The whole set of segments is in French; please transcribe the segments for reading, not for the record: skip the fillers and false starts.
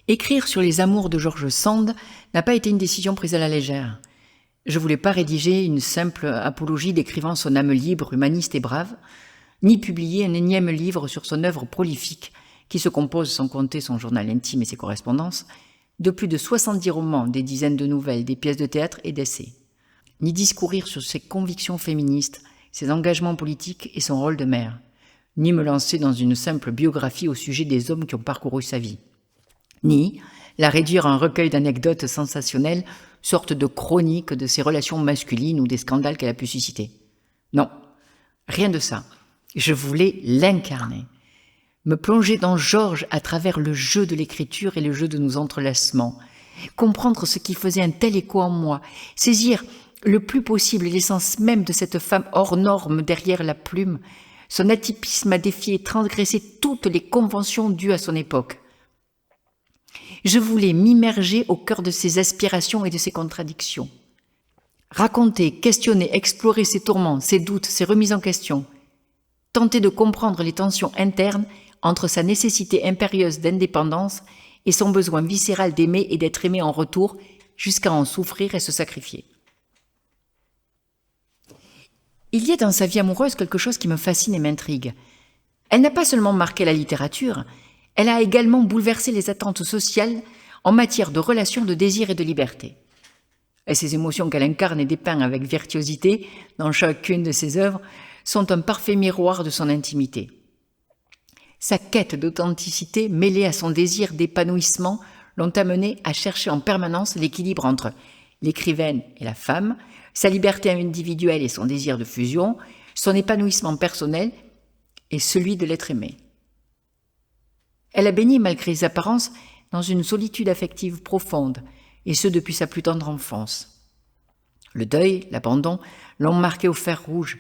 Écrire sur les amours de George Sand n'a pas été une décision prise à la légère. Je voulais pas rédiger une simple apologie décrivant son âme libre, humaniste et brave, ni publier un énième livre sur son œuvre prolifique, qui se compose, sans compter son journal intime et ses correspondances, de plus de 70 romans, des dizaines de nouvelles, des pièces de théâtre et d'essais. Ni discourir sur ses convictions féministes, ses engagements politiques et son rôle de mère, ni me lancer dans une simple biographie au sujet des hommes qui ont parcouru sa vie, ni la réduire à un recueil d'anecdotes sensationnelles, sorte de chronique de ses relations masculines ou des scandales qu'elle a pu susciter. Non, rien de ça. Je voulais l'incarner. Me plonger dans Georges à travers le jeu de l'écriture et le jeu de nos entrelacements. Comprendre ce qui faisait un tel écho en moi. Saisir le plus possible l'essence même de cette femme hors norme derrière la plume. Son atypisme a défié et transgressé toutes les conventions dues à son époque. Je voulais m'immerger au cœur de ses aspirations et de ses contradictions. Raconter, questionner, explorer ses tourments, ses doutes, ses remises en question. Tenter de comprendre les tensions internes entre sa nécessité impérieuse d'indépendance et son besoin viscéral d'aimer et d'être aimé en retour, jusqu'à en souffrir et se sacrifier. Il y a dans sa vie amoureuse quelque chose qui me fascine et m'intrigue. Elle n'a pas seulement marqué la littérature, elle a également bouleversé les attentes sociales en matière de relations, de désir et de liberté. Et ces émotions qu'elle incarne et dépeint avec virtuosité dans chacune de ses œuvres sont un parfait miroir de son intimité. Sa quête d'authenticité mêlée à son désir d'épanouissement l'ont amené à chercher en permanence l'équilibre entre l'écrivaine et la femme, sa liberté individuelle et son désir de fusion, son épanouissement personnel et celui de l'être aimé. Elle a baigné, malgré les apparences, dans une solitude affective profonde, et ce depuis sa plus tendre enfance. Le deuil, l'abandon, l'ont marquée au fer rouge.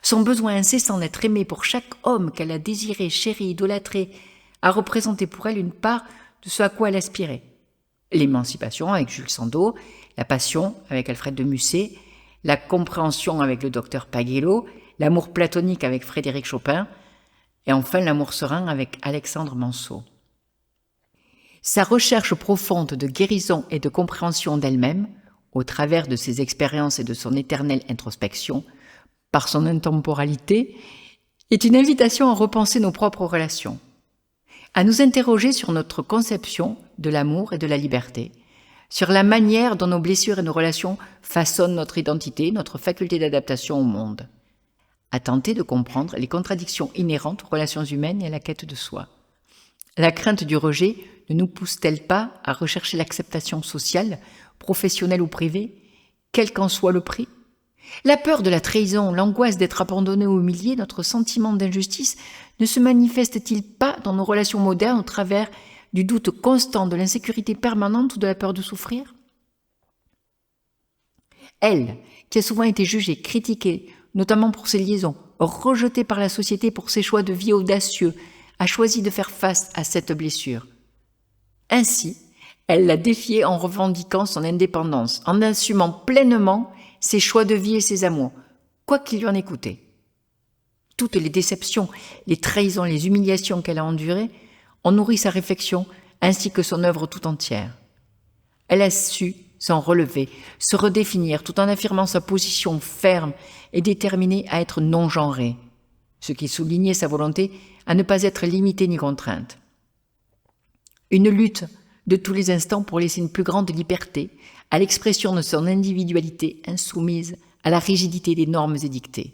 Son besoin incessant d'être aimée pour chaque homme qu'elle a désiré, chéri, idolâtré, a représenté pour elle une part de ce à quoi elle aspirait. L'émancipation avec Jules Sandeau, la passion avec Alfred de Musset, la compréhension avec le docteur Pagello, l'amour platonique avec Frédéric Chopin, et enfin l'amour serein avec Alexandre Manceau. Sa recherche profonde de guérison et de compréhension d'elle-même, au travers de ses expériences et de son éternelle introspection, par son intemporalité, est une invitation à repenser nos propres relations, à nous interroger sur notre conception de l'amour et de la liberté, sur la manière dont nos blessures et nos relations façonnent notre identité, notre faculté d'adaptation au monde, à tenter de comprendre les contradictions inhérentes aux relations humaines et à la quête de soi. La crainte du rejet ne nous pousse-t-elle pas à rechercher l'acceptation sociale, professionnelle ou privée, quel qu'en soit le prix ? La peur de la trahison, l'angoisse d'être abandonné ou humilié, notre sentiment d'injustice ne se manifeste-t-il pas dans nos relations modernes au travers du doute constant, de l'insécurité permanente ou de la peur de souffrir ? Elle, qui a souvent été jugée, critiquée, notamment pour ses liaisons, rejetée par la société pour ses choix de vie audacieux, a choisi de faire face à cette blessure. Ainsi, elle l'a défiée en revendiquant son indépendance, en assumant pleinement ses choix de vie et ses amours, quoi qu'il lui en ait coûté. Toutes les déceptions, les trahisons, les humiliations qu'elle a endurées ont nourri sa réflexion ainsi que son œuvre tout entière. Elle a su s'en relever, se redéfinir tout en affirmant sa position ferme et déterminée à être non-genrée, ce qui soulignait sa volonté à ne pas être limitée ni contrainte. Une lutte de tous les instants pour laisser une plus grande liberté à l'expression de son individualité insoumise à la rigidité des normes édictées.